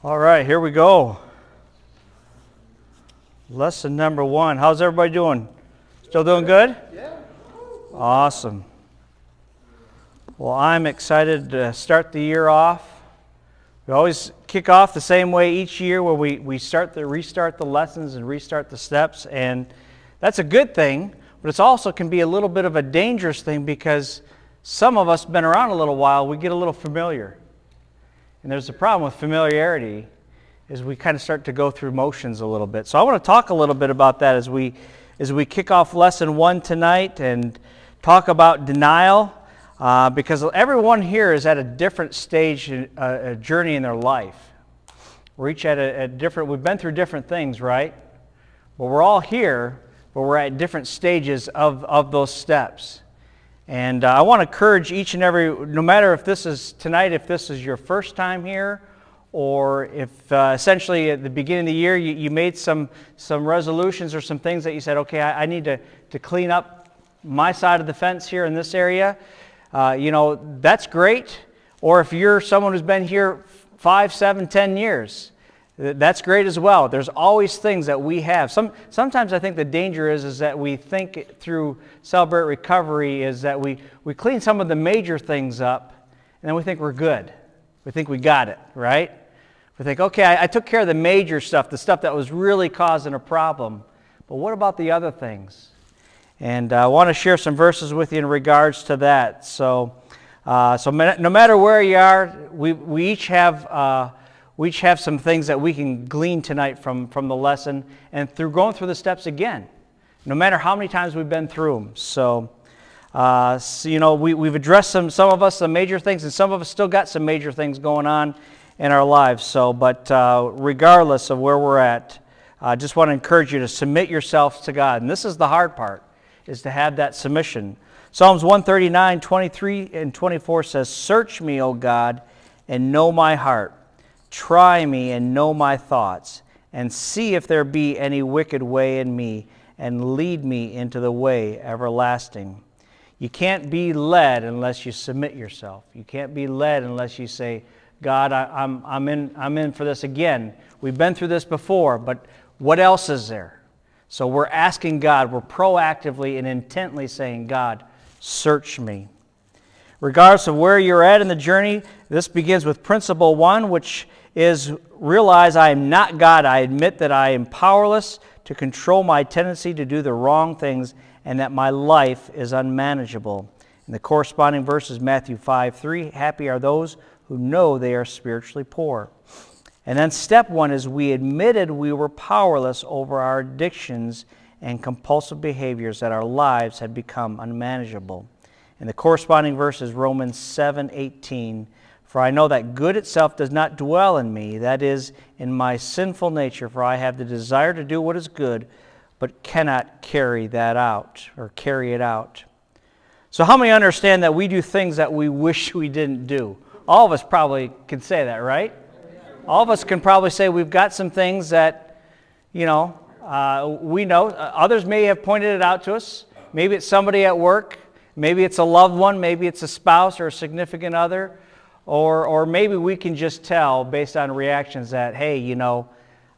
All right, here we go. Lesson number 1. How's everybody doing? Still doing good? Yeah. Awesome. Well, I'm excited to start the year off. We always kick off the same way each year where we restart the lessons and restart the steps, and that's a good thing, but it also can be a little bit of a dangerous thing because some of us have been around a little while, we get a little familiar. And there's a problem with familiarity is we kind of start to go through motions a little bit. So I want to talk a little bit about that as we kick off lesson 1 tonight and talk about denial because everyone here is at a different stage, a journey in their life. We're each at a different, we've been through different things, right? But we're all here, but we're at different stages of those steps. And I want to encourage each and every, no matter if this is tonight, if this is your first time here, or if essentially at the beginning of the year you made some resolutions or some things that you said, okay, I need to clean up my side of the fence here in this area, that's great. Or if you're someone who's been here 5, 7, 10 years, that's great as well. There's always things that we have. Sometimes I think the danger is that we think through Celebrate Recovery is that we clean some of the major things up, and then we think we're good. We think we got it, right? We think, okay, I took care of the major stuff, the stuff that was really causing a problem. But what about the other things? And I want to share some verses with you in regards to that. So no matter where you are, we each have some things that we can glean tonight from the lesson and through going through the steps again, no matter how many times we've been through them. So we've addressed some of us some major things, and some of us still got some major things going on in our lives. But regardless of where we're at, I just want to encourage you to submit yourselves to God. And this is the hard part, is to have that submission. Psalms 139, 23 and 24 says, "Search me, O God, and know my heart. Try me and know my thoughts, and see if there be any wicked way in me, and lead me into the way everlasting." You can't be led unless you submit yourself. You can't be led unless you say, God, I'm in for this again. We've been through this before, but what else is there? So we're asking God, we're proactively and intently saying, God, search me. Regardless of where you're at in the journey, this begins with principle 1, which is realize I am not God. I admit that I am powerless to control my tendency to do the wrong things and that my life is unmanageable. And the corresponding verse is Matthew 5:3. Happy are those who know they are spiritually poor. And then step 1 is we admitted we were powerless over our addictions and compulsive behaviors, that our lives had become unmanageable. And the corresponding verse is Romans 7:18. For I know that good itself does not dwell in me, that is, in my sinful nature, for I have the desire to do what is good, but cannot carry it out. So how many understand that we do things that we wish we didn't do? All of us probably can say that, right? All of us can probably say we've got some things that, we know. Others may have pointed it out to us. Maybe it's somebody at work. Maybe it's a loved one. Maybe it's a spouse or a significant other. Or maybe we can just tell based on reactions that, hey,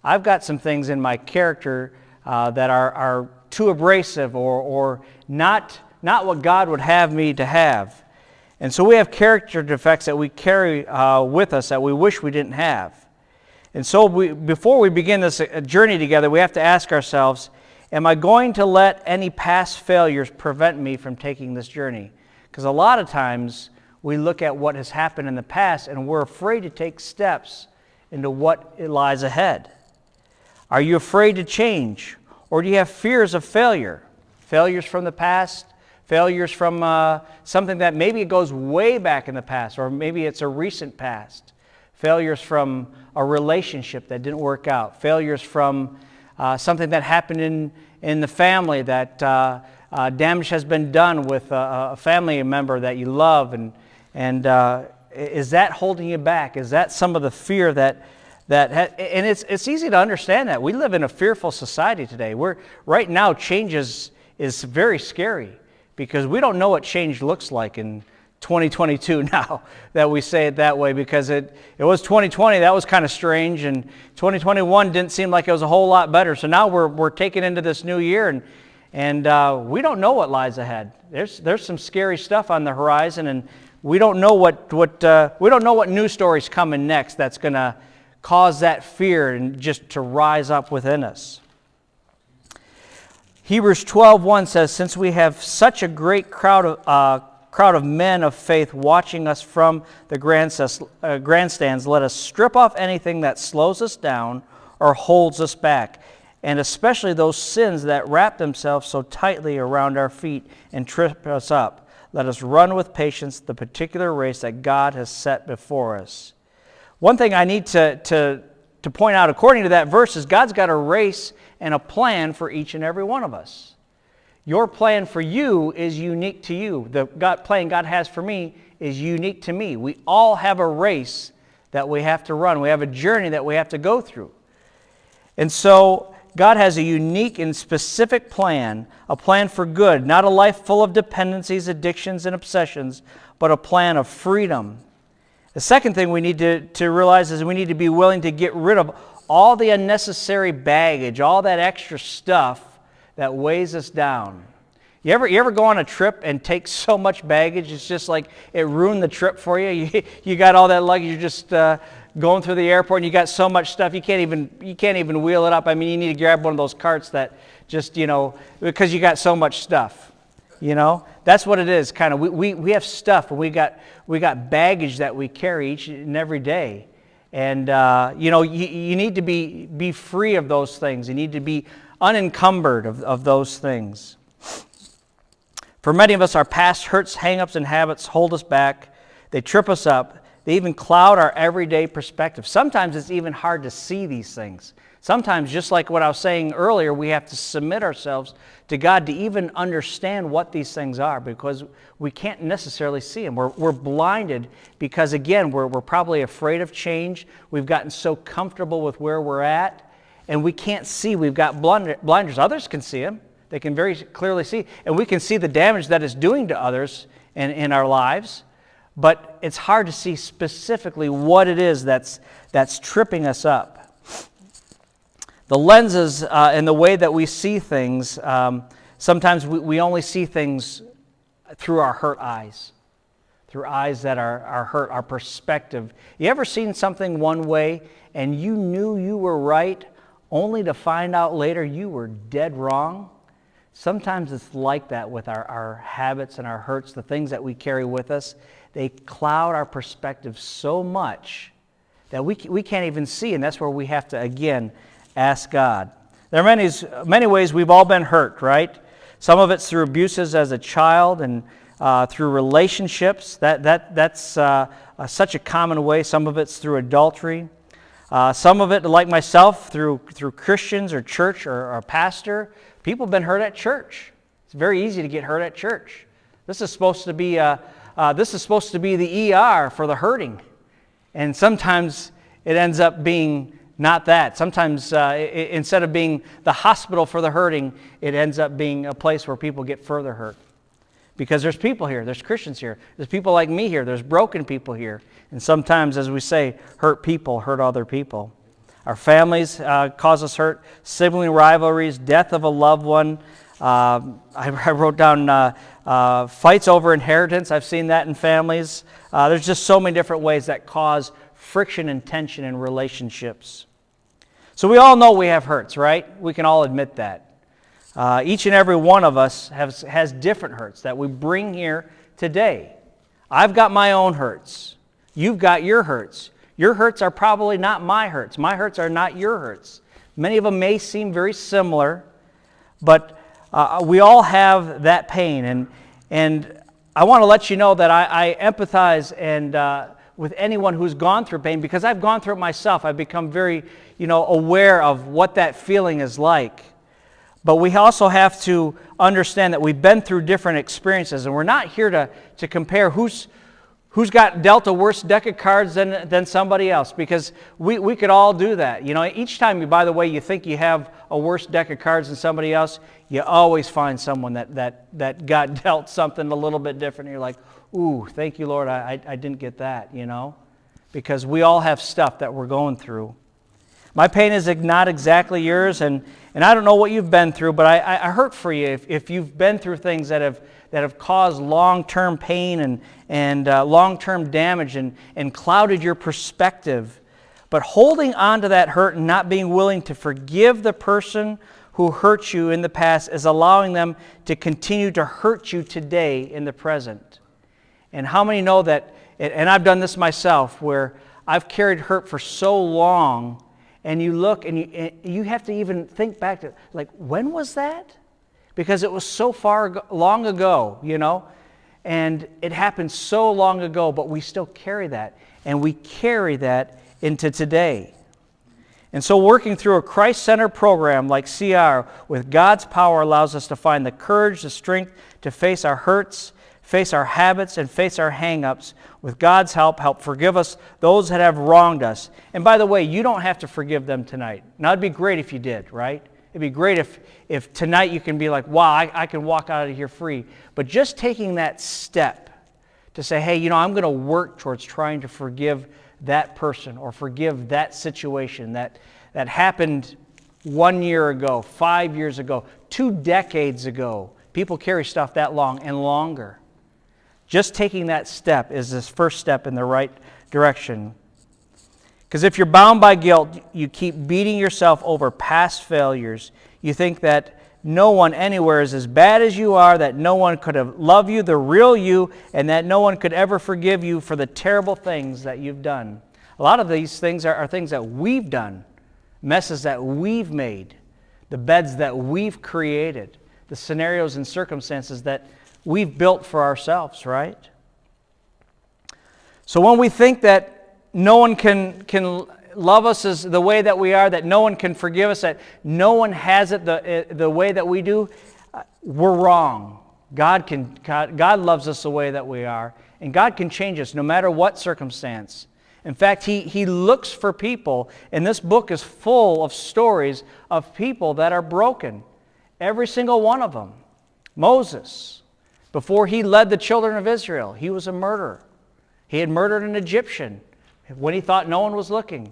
I've got some things in my character that are too abrasive or not what God would have me to have. And so we have character defects that we carry with us that we wish we didn't have. And so before we begin this journey together, we have to ask ourselves, am I going to let any past failures prevent me from taking this journey? Because a lot of times we look at what has happened in the past and we're afraid to take steps into what lies ahead. Are you afraid to change? Or do you have fears of failure? Failures from the past, failures from something that maybe it goes way back in the past, or maybe it's a recent past. Failures from a relationship that didn't work out. Failures from something that happened in the family that damage has been done with a family member that you love, and is that holding you back? Is that some of the fear and it's easy to understand that. We live in a fearful society today. Right now change is very scary because we don't know what change looks like in 2022 now that we say it that way, because it was 2020, that was kind of strange, and 2021 didn't seem like it was a whole lot better. So now we're taking into this new year, and we don't know what lies ahead. There's some scary stuff on the horizon, and we don't know what news story's coming next that's going to cause that fear and just to rise up within us. Hebrews 12:1 says, "Since we have such a great crowd of men of faith watching us from the grandstands, let us strip off anything that slows us down or holds us back, and especially those sins that wrap themselves so tightly around our feet and trip us up. Let us run with patience the particular race that God has set before us." One thing I need to point out, according to that verse, is God's got a race and a plan for each and every one of us. Your plan for you is unique to you. The plan God has for me is unique to me. We all have a race that we have to run. We have a journey that we have to go through. And so God has a unique and specific plan, a plan for good, not a life full of dependencies, addictions, and obsessions, but a plan of freedom. The second thing we need to realize is we need to be willing to get rid of all the unnecessary baggage, all that extra stuff that weighs us down. You ever go on a trip and take so much baggage, it's just like it ruined the trip for you? You got all that luggage, you're just going through the airport and you got so much stuff, you can't even wheel it up. I mean, you need to grab one of those carts that just, because you got so much stuff. That's what it is, kind of. We have stuff, and we got baggage that we carry each and every day. And, you need to be free of those things. You need to be unencumbered of those things. For many of us, our past hurts, hang-ups, and habits hold us back. They trip us up. They even cloud our everyday perspective. Sometimes it's even hard to see these things. Sometimes, just like what I was saying earlier, we have to submit ourselves to God to even understand what these things are, because we can't necessarily see them. We're blinded because, again, we're probably afraid of change. We've gotten so comfortable with where we're at, and we can't see. We've got blinders. Others can see them. They can very clearly see, and we can see the damage that it's doing to others in our lives, but it's hard to see specifically what it is that's tripping us up. The lenses and the way that we see things, sometimes we only see things through our hurt eyes, through eyes that are hurt, our perspective. You ever seen something one way and you knew you were right, only to find out later you were dead wrong? Sometimes it's like that with our habits and our hurts, the things that we carry with us. They cloud our perspective so much that we can't even see, and that's where we have to, again, ask God. There are many ways we've all been hurt, right? Some of it's through abuses as a child and through relationships. That's such a common way. Some of it's through adultery. Some of it, like myself, through Christians or church or a pastor. People have been hurt at church. It's very easy to get hurt at church. This is supposed to be the ER for the hurting, and sometimes it ends up being not that. Sometimes instead of being the hospital for the hurting, it ends up being a place where people get further hurt. Because there's people here, there's Christians here, there's people like me here, there's broken people here. And sometimes, as we say, hurt people hurt other people. Our families cause us hurt, sibling rivalries, death of a loved one. I wrote down fights over inheritance. I've seen that in families. There's just so many different ways that cause friction and tension in relationships. So we all know we have hurts, right? We can all admit that. Each and every one of us has different hurts that we bring here today. I've got my own hurts. You've got your hurts. Your hurts are probably not my hurts. My hurts are not your hurts. Many of them may seem very similar, but we all have that pain. And I want to let you know that I empathize and with anyone who's gone through pain, because I've gone through it myself. I've become very, aware of what that feeling is like. But we also have to understand that we've been through different experiences, and we're not here to compare who's got dealt a worse deck of cards than somebody else, because we could all do that. Each time, by the way, you think you have a worse deck of cards than somebody else, you always find someone that got dealt something a little bit different. And you're like, ooh, thank you, Lord, I didn't get that, because we all have stuff that we're going through. My pain is not exactly yours, and I don't know what you've been through, but I hurt for you if you've been through things that have caused long-term pain and long-term damage and clouded your perspective. But holding on to that hurt and not being willing to forgive the person who hurt you in the past is allowing them to continue to hurt you today in the present. And how many know that, and I've done this myself, where I've carried hurt for so long, and you look and you have to even think back to, like, when was that? Because it was so long ago, and it happened so long ago, but we still carry that, and we carry that into today. And so working through a Christ-centered program like CR with God's power allows us to find the courage, the strength to face our hurts, face our habits, and face our hang-ups. With God's help forgive us those that have wronged us. And by the way, you don't have to forgive them tonight. Now, it'd be great if you did, right? It'd be great if tonight you can be like, wow, I can walk out of here free. But just taking that step to say, hey, I'm going to work towards trying to forgive that person or forgive that situation that happened 1 year ago, 5 years ago, 2 decades ago. People carry stuff that long and longer. Just taking that step is this first step in the right direction. Because if you're bound by guilt, you keep beating yourself over past failures. You think that no one anywhere is as bad as you are, that no one could have loved you, the real you, and that no one could ever forgive you for the terrible things that you've done. A lot of these things are things that we've done, messes that we've made, the beds that we've created, the scenarios and circumstances that we've built for ourselves, right? So when we think that no one can love us as the way that we are, that no one can forgive us, that no one has it the way that we do, we're wrong. God loves us the way that we are, and God can change us no matter what circumstance. In fact, He looks for people, and this book is full of stories of people that are broken. Every single one of them. Moses, before he led the children of Israel, he was a murderer. He had murdered an Egyptian when he thought no one was looking.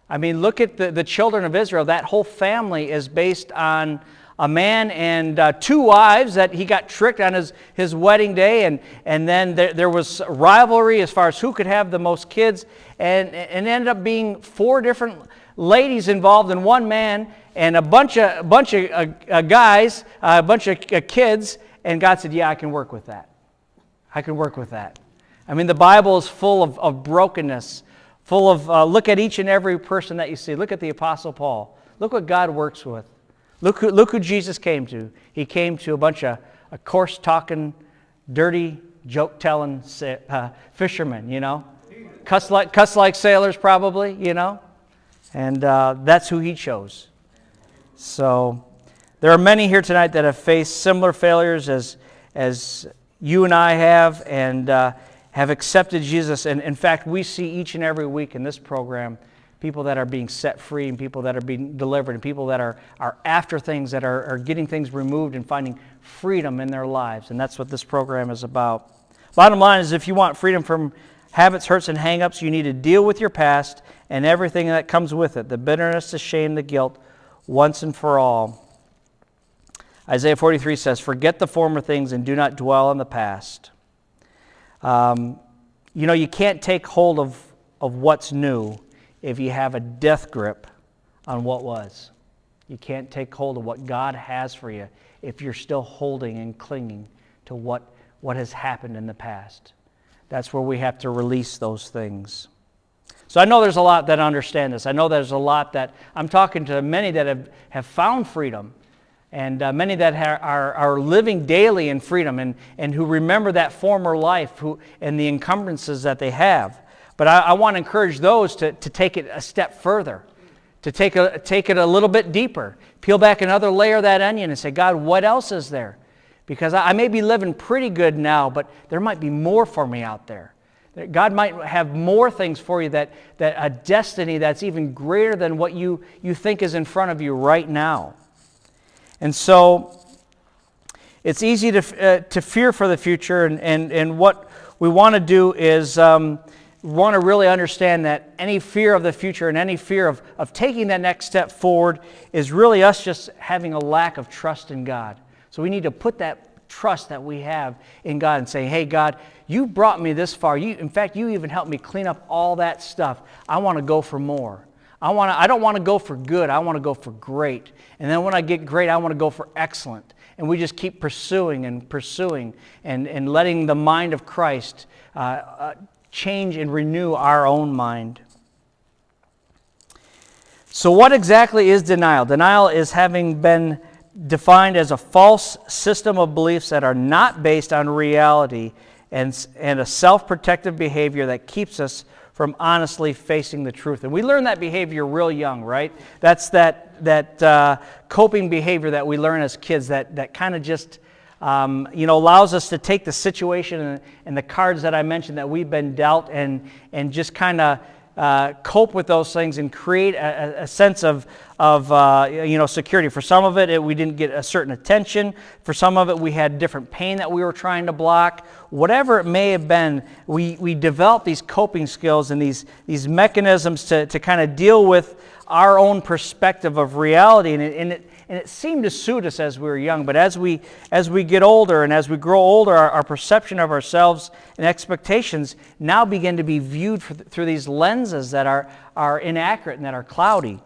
I mean, look at the children of Israel. That whole family is based on a man and 2 wives that he got tricked on his wedding day, and then there was rivalry as far as who could have the most kids, and ended up being 4 different ladies involved in one man, and a bunch of guys, a bunch of kids, and God said, yeah, I can work with that. I can work with that. I mean, the Bible is full of brokenness, full of, look at each and every person that you see. Look at the Apostle Paul. Look what God works with. Look who Jesus came to. He came to a bunch of coarse-talking, dirty, joke-telling fishermen, Cuss like sailors probably, And that's who he chose. So there are many here tonight that have faced similar failures as you and I have, and have accepted Jesus. And in fact, we see each and every week in this program people that are being set free, and people that are being delivered, and people that are after things, that are getting things removed and finding freedom in their lives. And that's what this program is about. Bottom line is, if you want freedom from habits, hurts, and hang-ups, you need to deal with your past and everything that comes with it, the bitterness, the shame, the guilt, once and for all. Isaiah 43 says, forget the former things and do not dwell on the past. You can't take hold of what's new if you have a death grip on what was. You can't take hold of what God has for you if you're still holding and clinging to what has happened in the past. That's where we have to release those things. So I know there's a lot that understand this. I know there's a lot that I'm talking to many that have found freedom, and many that are living daily in freedom, and who remember that former life and the encumbrances that they have. But I want to encourage those to take it a step further, to take it a little bit deeper, peel back another layer of that onion and say, God, what else is there? Because I may be living pretty good now, but there might be more for me out there. God might have more things for you, that a destiny that's even greater than what you think is in front of you right now. And so It's easy to fear for the future, and what we want to do is we want to really understand that any fear of the future and any fear of taking that next step forward is really us just having a lack of trust in God. So we need to put that trust that we have in God and say, hey, God, you brought me this far. In fact, you even helped me clean up all that stuff. I want to go for more. I don't want to go for good. I want to go for great. And then when I get great, I want to go for excellent. And we just keep pursuing and letting the mind of Christ change and renew our own mind. So what exactly is denial? Denial is having been defined as a false system of beliefs that are not based on reality and a self-protective behavior that keeps us from honestly facing the truth. And we learn that behavior real young, right? That's that coping behavior that we learn as kids that kind of just allows us to take the situation and the cards that I mentioned that we've been dealt and just kind of cope with those things and create a sense of security. For some of it, we didn't get a certain attention. For some of it, we had different pain that we were trying to block. Whatever it may have been, we developed these coping skills and these mechanisms to kind of deal with our own perspective of reality, and it seemed to suit us as we were young. But as we get older and as we grow older, our perception of ourselves and expectations now begin to be viewed through these lenses that are inaccurate and that are cloudy.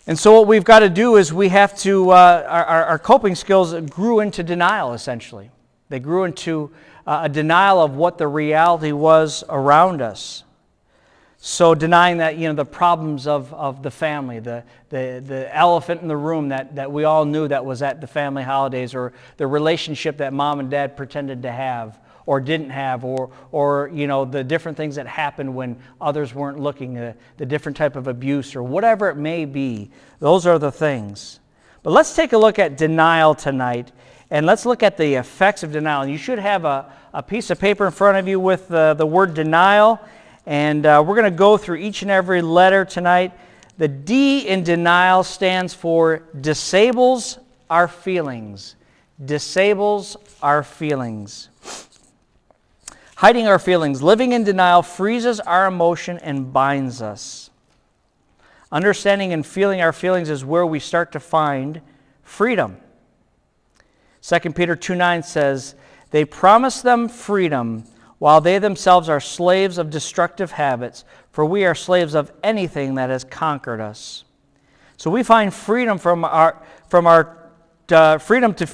And so what we've got to do is we have to, our coping skills grew into denial, essentially. They grew into a denial of what the reality was around us. So denying that, the problems of the family, the elephant in the room that we all knew that was at the family holidays, or the relationship that mom and dad pretended to have or didn't have, or the different things that happened when others weren't looking, the different type of abuse or whatever it may be. Those are the things. But let's take a look at denial tonight, and let's look at the effects of denial. And you should have a piece of paper in front of you with the word denial. And we're going to go through each and every letter tonight. The D in denial stands for disables our feelings. Disables our feelings. Hiding our feelings. Living in denial freezes our emotion and binds us. Understanding and feeling our feelings is where we start to find freedom. 2 Peter 2:9 says, they promise them freedom, while they themselves are slaves of destructive habits, for we are slaves of anything that has conquered us. So we find freedom from our freedom to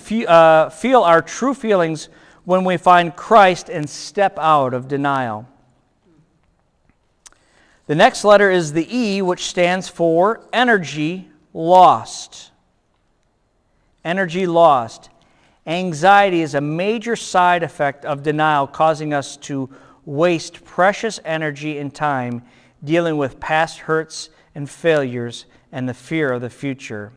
feel our true feelings when we find Christ and step out of denial. The next letter is the E, which stands for energy lost. Energy lost. Anxiety is a major side effect of denial, causing us to waste precious energy and time dealing with past hurts and failures and the fear of the future.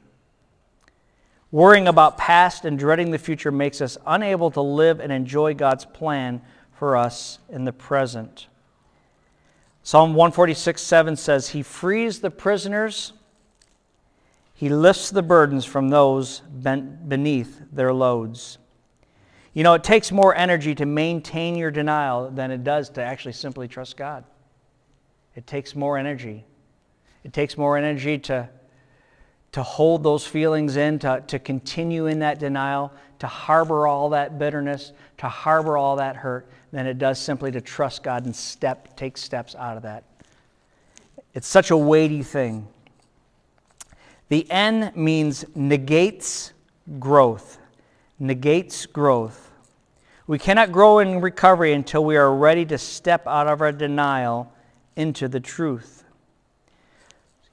Worrying about past and dreading the future makes us unable to live and enjoy God's plan for us in the present. Psalm 146:7 says, he frees the prisoners, he lifts the burdens from those beneath their loads. It takes more energy to maintain your denial than it does to actually simply trust God. It takes more energy. It takes more energy to hold those feelings in, to continue in that denial, to harbor all that bitterness, to harbor all that hurt, than it does simply to trust God and take steps out of that. It's such a weighty thing. The N means negates growth. Negates growth. We cannot grow in recovery until we are ready to step out of our denial into the truth.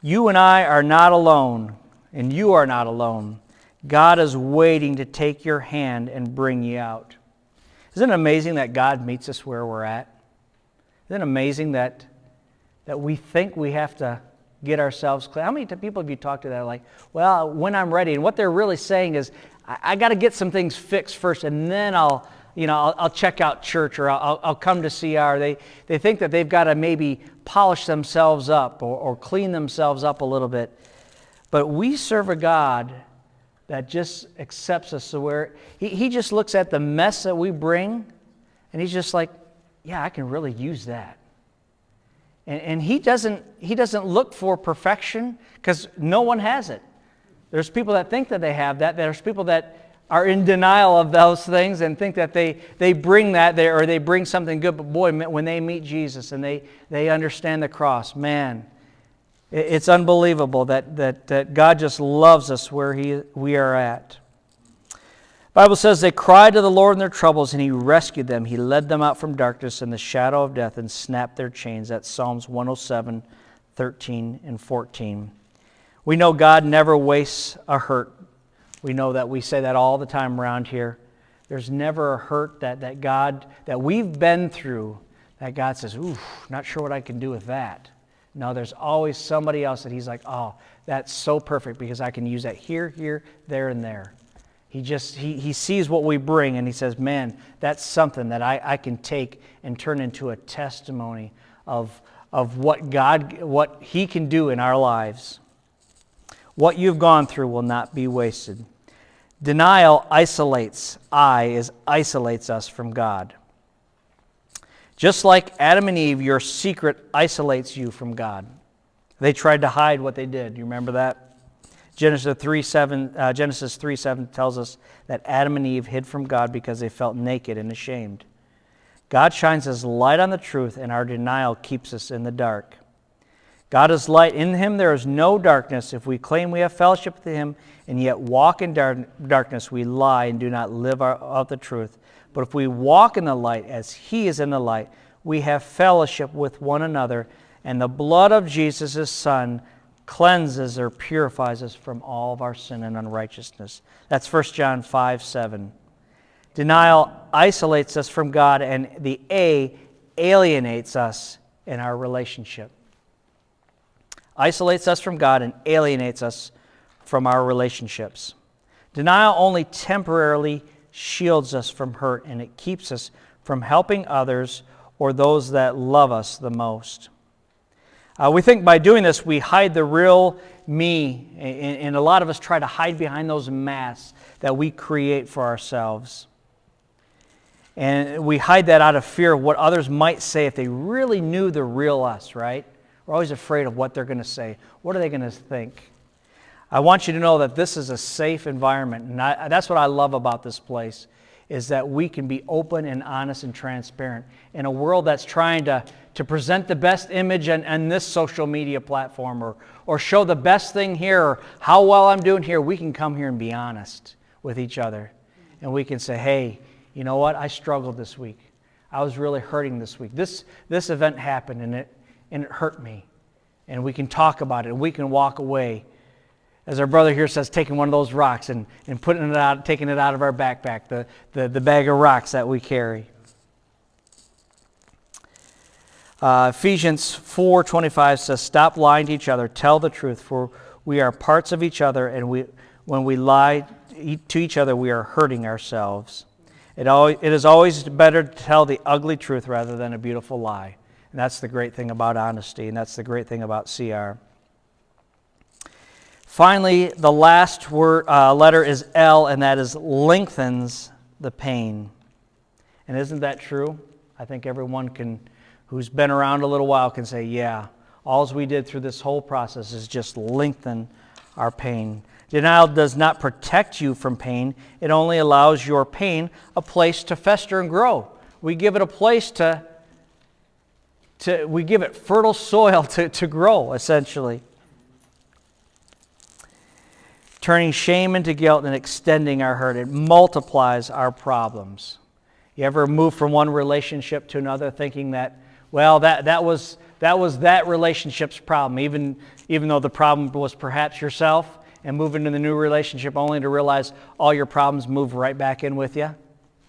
You and I are not alone, and you are not alone. God is waiting to take your hand and bring you out. Isn't it amazing that God meets us where we're at? Isn't it amazing that we think we have to get ourselves clean? How many people have you talked to that are like, well, when I'm ready? And what they're really saying is, I got to get some things fixed first, and then I'll check out church, or I'll come to CR. They think that they've got to maybe polish themselves up or clean themselves up a little bit. But we serve a God that just accepts us to where he just looks at the mess that we bring, and he's just like, yeah, I can really use that. And he doesn't look for perfection, because no one has it. There's people that think that they have that. There's people that are in denial of those things and think that they bring that there, or they bring something good. But boy, when they meet Jesus and they understand the cross, man, it's unbelievable that God just loves us where we are at. The Bible says they cried to the Lord in their troubles, and He rescued them. He led them out from darkness and the shadow of death and snapped their chains. That's Psalms 107, 13 and 14. We know God never wastes a hurt. We know that. We say that all the time around here. There's never a hurt that we've been through that God says, ooh, not sure what I can do with that. No, there's always somebody else that He's like, oh, that's so perfect because I can use that here, there, and there. He sees what we bring, and He says, man, that's something that I can take and turn into a testimony of what He can do in our lives. What you've gone through will not be wasted. Denial isolates us from God. Just like Adam and Eve, your secret isolates you from God. They tried to hide what they did. You remember that? Genesis 3:7 tells us that Adam and Eve hid from God because they felt naked and ashamed. God shines His light on the truth, and our denial keeps us in the dark. God is light. In Him there is no darkness. If we claim we have fellowship with Him and yet walk in darkness, we lie and do not live out the truth. But if we walk in the light as He is in the light, we have fellowship with one another, and the blood of Jesus, His Son, cleanses or purifies us from all of our sin and unrighteousness. That's 1 John 5:7. Denial isolates us from God, and the A alienates us in our relationship. Isolates us from God and alienates us from our relationships. Denial only temporarily shields us from hurt, and it keeps us from helping others or those that love us the most. We think by doing this we hide the real me, and a lot of us try to hide behind those masks that we create for ourselves. And we hide that out of fear of what others might say if they really knew the real us, right? We're always afraid of what they're going to say. What are they going to think? I want you to know that this is a safe environment, and that's what I love about this place, is that we can be open and honest and transparent. In a world that's trying to present the best image on this social media platform, or show the best thing here, or how well I'm doing here, we can come here and be honest with each other. And we can say, hey, you know what? I struggled this week. I was really hurting this week. This event happened, and it hurt me. And we can talk about it, and we can walk away. As our brother here says, taking one of those rocks and putting it out, taking it out of our backpack, the bag of rocks that we carry. Ephesians 4:25 says, stop lying to each other, tell the truth, for we are parts of each other, and when we lie to each other, we are hurting ourselves. It is always better to tell the ugly truth rather than a beautiful lie. And that's the great thing about honesty, and that's the great thing about CR. Finally, the last letter is L, and that is lengthens the pain. And isn't that true? I think everyone who's been around a little while can say, yeah, all we did through this whole process is just lengthen our pain. Denial does not protect you from pain. It only allows your pain a place to fester and grow. We give it a place we give it fertile soil to grow, essentially. Turning shame into guilt and extending our hurt. It multiplies our problems. You ever move from one relationship to another thinking that, well, that was that relationship's problem, even though the problem was perhaps yourself, and move into the new relationship only to realize all your problems move right back in with you?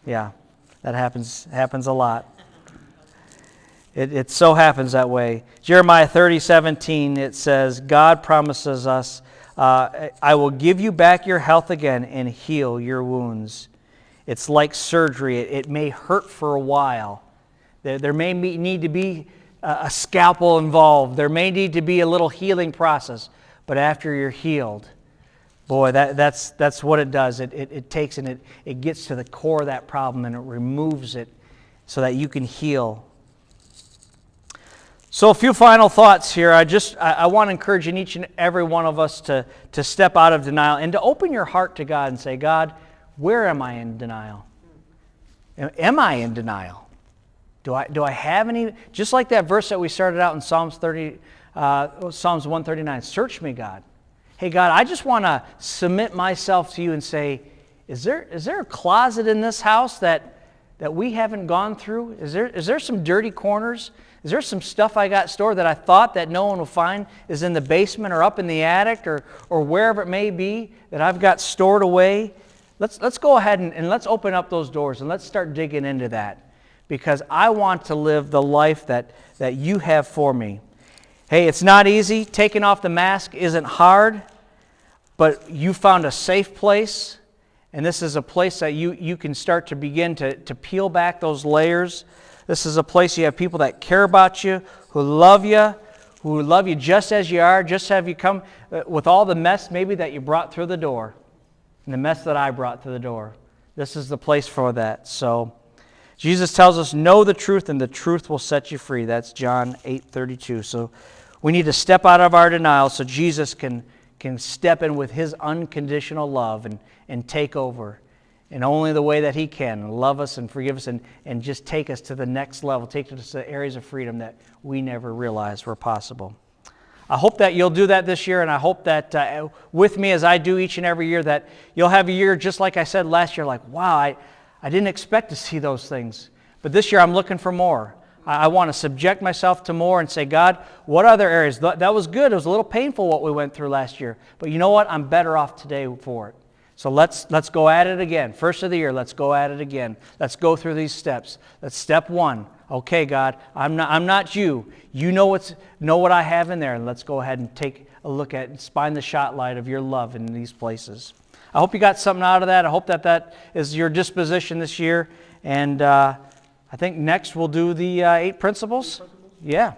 Yeah, that happens a lot. It so happens that way. Jeremiah 30:17, it says, God promises us, I will give you back your health again and heal your wounds. It's like surgery. It may hurt for a while. There may need to be a scalpel involved. There may need to be a little healing process. But after you're healed, Boy, that's what it does. It takes and it gets to the core of that problem and it removes it so that you can heal. So a few final thoughts here. I want to encourage each and every one of us to step out of denial and to open your heart to God and say, God, where am I in denial? Am I in denial? Do I have any? Just like that verse that we started out in Psalms 139. Search me, God. Hey, God, I just want to submit myself to you and say, is there a closet in this house that we haven't gone through? Is there some dirty corners? Is there some stuff I got stored that I thought that no one will find is in the basement or up in the attic or wherever it may be that I've got stored away? Let's go ahead and let's open up those doors and let's start digging into that, because I want to live the life that you have for me. Hey, it's not easy. Taking off the mask isn't hard, but you found a safe place, and this is a place that you can start to begin to peel back those layers. This is a place you have people that care about you, who love you just as you are, just have you come with all the mess maybe that you brought through the door, and the mess that I brought through the door. This is the place for that. So Jesus tells us, know the truth, and the truth will set you free. That's John 8:32. So we need to step out of our denial so Jesus can step in with His unconditional love and take over in only the way that He can, and love us and forgive us and just take us to the next level, take us to areas of freedom that we never realized were possible. I hope that you'll do that this year, and I hope that with me as I do each and every year, that you'll have a year just like I said last year, like, wow, I didn't expect to see those things. But this year I'm looking for more. I want to subject myself to more and say, God, what other areas? That was good. It was a little painful what we went through last year. But you know what? I'm better off today for it. So let's go at it again. First of the year, let's go at it again. Let's go through these steps. That's step one. Okay, God, I'm not you. You know what I have in there, and let's go ahead and take a look at and find the shot light of your love in these places. I hope you got something out of that. I hope that is your disposition this year. And I think next we'll do the 8 principles. Yeah.